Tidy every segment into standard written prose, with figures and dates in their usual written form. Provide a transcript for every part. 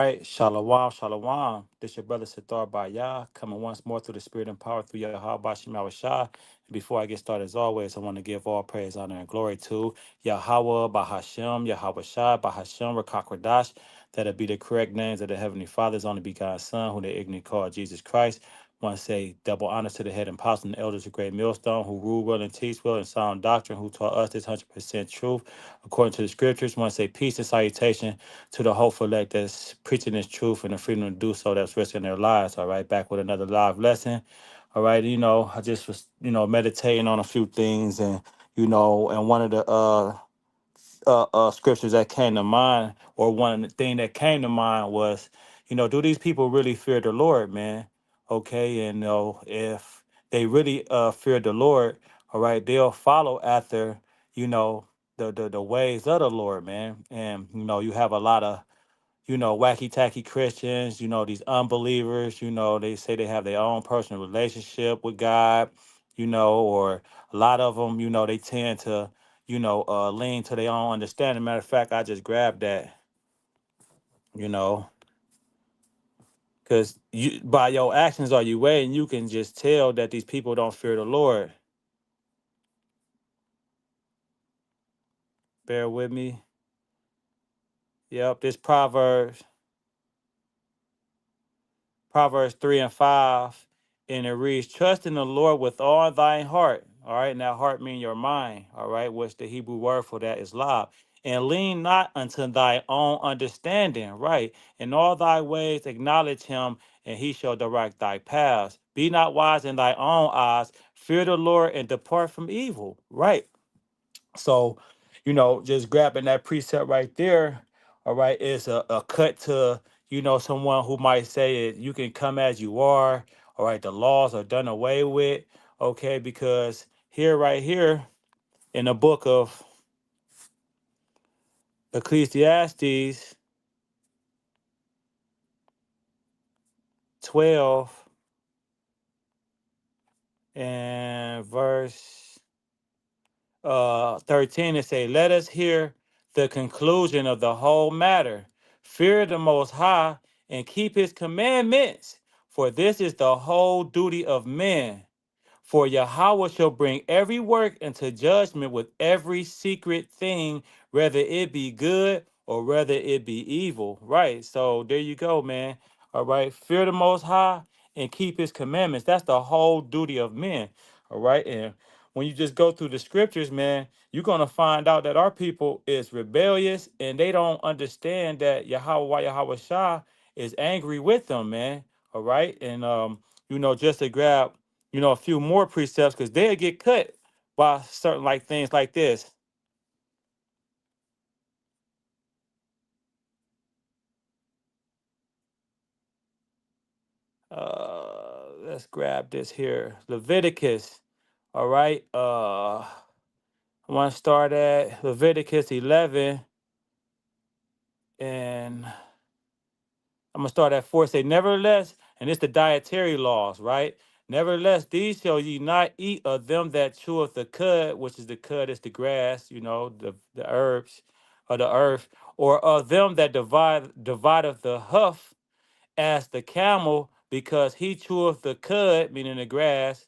Right, Shalom, Shalom. This your brother Sitar Bayah coming once more through the spirit and power through Yahweh Bashim Shah. Before I get started, as always, I want to give all praise, honor, and glory to Yahweh, Bahashem, Yahweh Shah, Bahashem, Rakakwadash, that it be the correct names of the Heavenly Father's only begotten Son, who they ignorantly call Jesus Christ. Want to say double honors to the head and apostles and elders of Great Millstone, who rule well and teach well in sound doctrine, who taught us this 100% truth according to the scriptures. Want to say peace and salutation to the hopeful elect that's preaching this truth and the freedom to do so that's risking their lives. All right, back with another live lesson. All right, I just was, meditating on a few things and one of the scriptures that came to mind, or one thing that came to mind was, do these people really fear the Lord, man? Okay, and if they really fear the Lord, all right, they'll follow after, you know, the ways of the Lord, man. And you have a lot of wacky tacky Christians, these unbelievers, they say they have their own personal relationship with God, or a lot of them, they tend to, lean to their own understanding. Matter of fact, I just grabbed that, you know, because you by your actions are you way, and you can just tell that these people don't fear the Lord. Bear with me. Yep, this Proverbs 3 and 5, and it reads, trust in the Lord with all thine heart. All right, now heart mean your mind, all right, which the Hebrew word for that is lob. And lean not unto thy own understanding, right? In all thy ways acknowledge him, and he shall direct thy paths. Be not wise in thy own eyes. Fear the Lord and depart from evil, right? So, just grabbing that precept right there, all right, is a cut to, someone who might say it, you can come as you are, all right, the laws are done away with, okay, because right here in the book of Ecclesiastes 12 and verse 13, it say, let us hear the conclusion of the whole matter. Fear the Most High and keep his commandments, for this is the whole duty of men. For Yahweh shall bring every work into judgment with every secret thing, whether it be good or whether it be evil. Right. So there you go, man. All right. Fear the Most High and keep his commandments. That's the whole duty of men. All right. And when you just go through the scriptures, man, you're going to find out that our people is rebellious and they don't understand that Yahweh Shah is angry with them, man. All right. And, just to grab a few more precepts because they'll get cut by certain like things like this. Let's grab this here. Leviticus. All right. I want to start at Leviticus 11 and I'm gonna start at 4. Say, nevertheless, and it's the dietary laws, right? Nevertheless, these shall ye not eat of them that cheweth the cud, which is the cud is the grass, the herbs of the earth, or of them that divideth the huff as the camel, because he cheweth the cud, meaning the grass,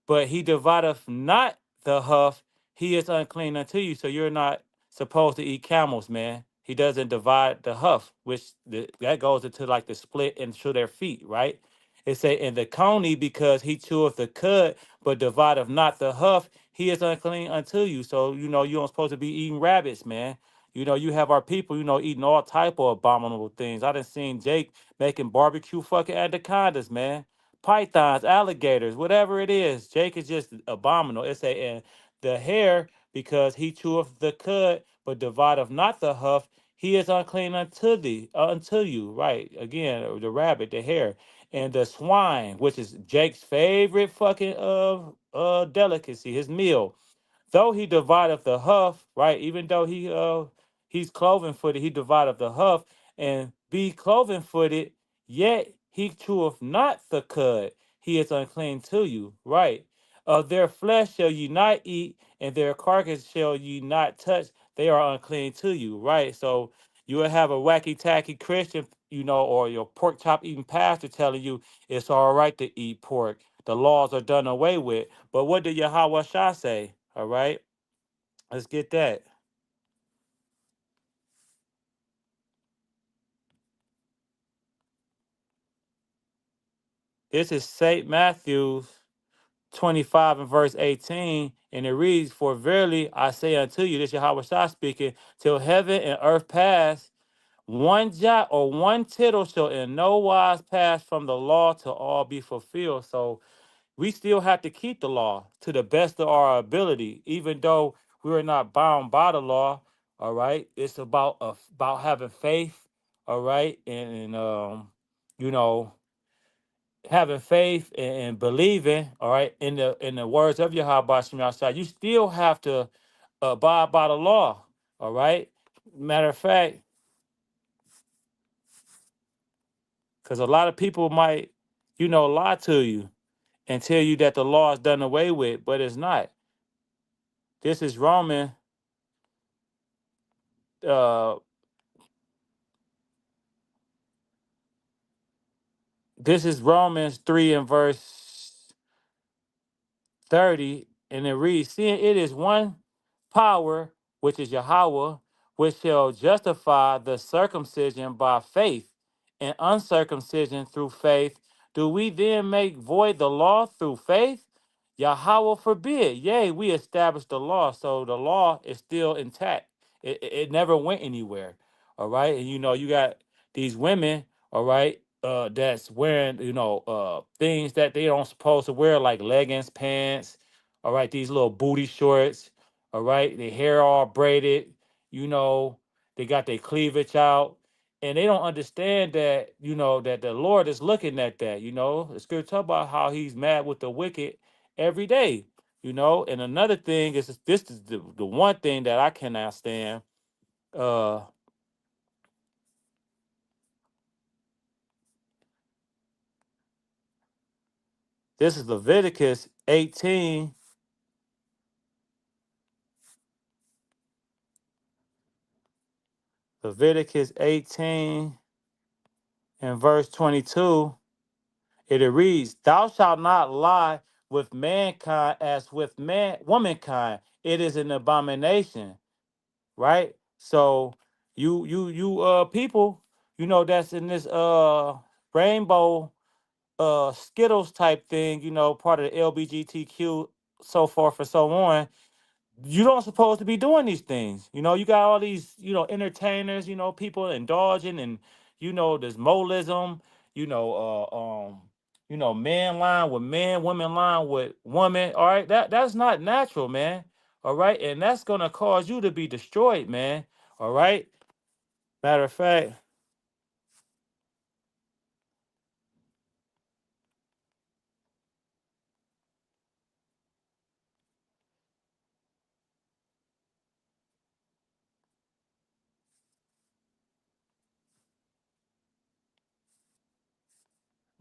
but he divideth not the huff, he is unclean unto you. So you're not supposed to eat camels, man. He doesn't divide the huff, which that goes into like the split into their feet, right? It say, in the coney, because he cheweth the cud, but divideth not the huff, he is unclean unto you. So, you don't supposed to be eating rabbits, man. You have our people, eating all type of abominable things. I done seen Jake making barbecue fucking anacondas, man, pythons, alligators, whatever it is. Jake is just abominable. It's a and the hare, because he cheweth the cud, but divideth not the huff, he is unclean unto thee, unto you. Right. Again, the rabbit, the hare, and the swine, which is Jake's favorite fucking delicacy, his meal. Though he divideth the huff, right? Even though he's cloven footed, he divideth the huff, and be cloven footed, yet he cheweth not the cud. He is unclean to you, right? Of their flesh shall ye not eat, and their carcass shall ye not touch. They are unclean to you, right? So You will have a wacky tacky Christian, or your pork chop eating pastor telling you it's all right to eat pork. The laws are done away with. But what did Yahweh Shah say? All right, let's get that. This is St. Matthew's 25 and verse 18, and it reads, "For verily I say unto you," this Yahweh Shah speaking, "till heaven and earth pass, one jot or one tittle shall in no wise pass from the law till all be fulfilled." So we still have to keep the law to the best of our ability, even though we are not bound by the law. All right, it's about having faith. All right, and you know having faith and believing. All right, in the words of Yahweh Shem Yahshua, you still have to abide by the law. All right. Matter of fact, because a lot of people might, lie to you and tell you that the law is done away with, but it's not. This is uh this is Romans 3 and verse 30, and it reads, "Seeing it is one power, which is Yahweh, which shall justify the circumcision by faith and uncircumcision through faith, do we then make void the law through faith? Yahweh forbid. Yea, we established the law, so the law is still intact. It never went anywhere. All right. And you got these women, all right, that's wearing, things that they don't supposed to wear, like leggings, pants, all right, these little booty shorts, all right, their hair all braided, you know, they got their cleavage out, and they don't understand that, that the Lord is looking at that. The scripture talk about how he's mad with the wicked every day, and another thing is, this is the one thing that I cannot stand. Uh, this is Leviticus 18. Leviticus 18 and verse 22, it reads, "Thou shalt not lie with mankind as with womankind. It is an abomination." Right? So you people, that's in this rainbow Skittles type thing, part of the LBGTQ, so forth and so on. You don't supposed to be doing these things. You got all these, entertainers, people indulging in, this molism, men lying with men, women lying with women. All right. That's not natural, man. All right. And that's gonna cause you to be destroyed, man. All right. Matter of fact,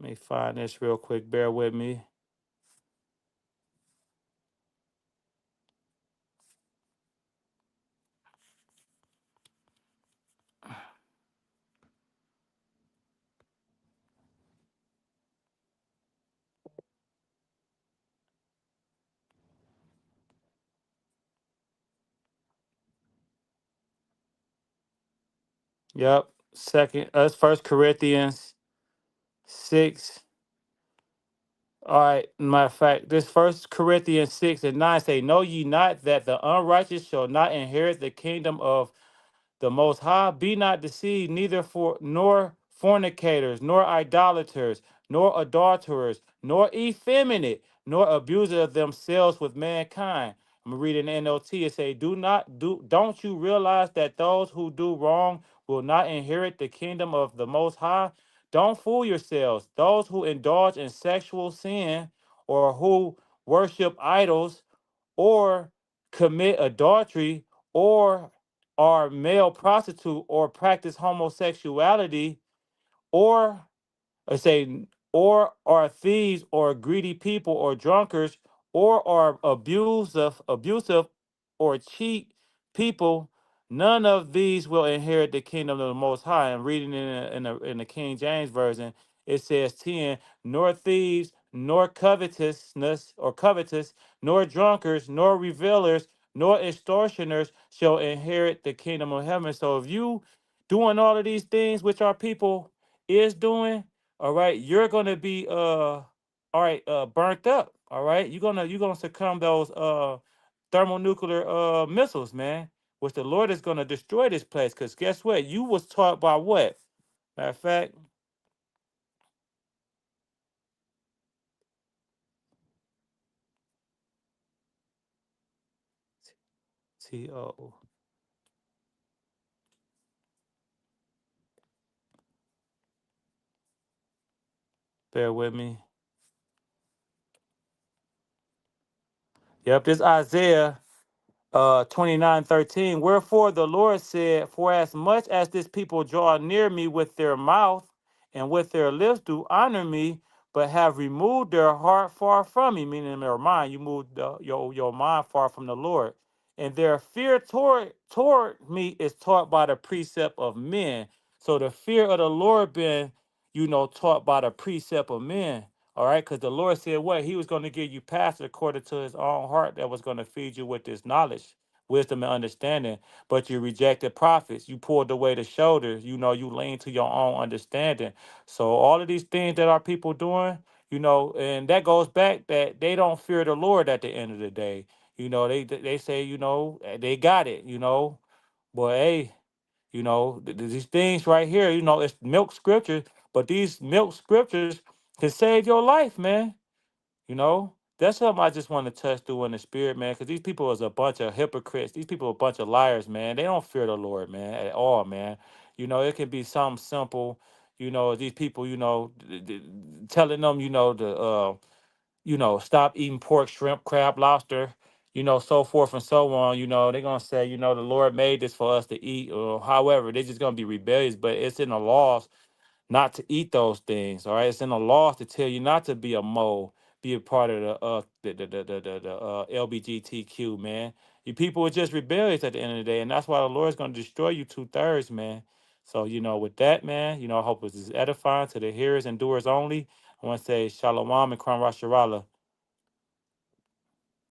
let me find this real quick. Bear with me. Yep. Second, that's First Corinthians 6. All right, matter of fact, this First Corinthians 6 and 9 say, "Know ye not that the unrighteous shall not inherit the kingdom of the Most High? Be not deceived, neither nor fornicators, nor idolaters, nor adulterers, nor effeminate, nor abusers of themselves with mankind." I'm gonna read in the NLT. It say, Don't you realize that those who do wrong will not inherit the kingdom of the Most High? Don't fool yourselves. Those who indulge in sexual sin, or who worship idols, or commit adultery, or are male prostitute, or practice homosexuality, or say, or are thieves, or greedy people, or drunkards, or are abusive or cheat people, None of these will inherit the kingdom of the Most High. And reading in the King James version, it says 10, nor thieves, nor covetousness or covetous, nor drunkards, nor revilers, nor extortioners shall inherit the kingdom of heaven. So if you doing all of these things which our people is doing, all right, you're gonna be all right, burnt up. All right. You're gonna succumb those thermonuclear missiles, man, which the Lord is gonna destroy this place. Cause guess what? You was taught by what? Matter of fact, T-O. Bear with me. Yep, this Isaiah 29:13. Wherefore the Lord said, for as much as this people draw near me with their mouth and with their lips do honor me, but have removed their heart far from me, meaning their mind, you moved your mind far from the Lord. And their fear toward me is taught by the precept of men. So the fear of the Lord been, taught by the precept of men. All right, because the Lord said what? He was going to give you pastor according to his own heart that was going to feed you with this knowledge, wisdom, and understanding. But you rejected prophets. You pulled away the shoulders. You lean to your own understanding. So all of these things that our people doing, and that goes back that they don't fear the Lord at the end of the day. They say, they got it, But hey, these things right here, it's milk scriptures, but these milk scriptures can save your life, man. That's something I just want to touch through in the spirit, man, because these people is a bunch of hypocrites. These people are a bunch of liars, man. They don't fear the Lord, man, at all, man. It can be something simple. These people, telling them, stop eating pork, shrimp, crab, lobster, so forth and so on. They're gonna say, the Lord made this for us to eat, or however, they're just gonna be rebellious. But it's in the laws not to eat those things. All right, it's in the laws to tell you not to be a mole, be a part of the LBGTQ, man. You people are just rebellious at the end of the day, and that's why the Lord's gonna destroy you 2/3, man. So with that, man, I hope this is edifying to the hearers and doers only. I want to say Shalom and Kram Rasharala.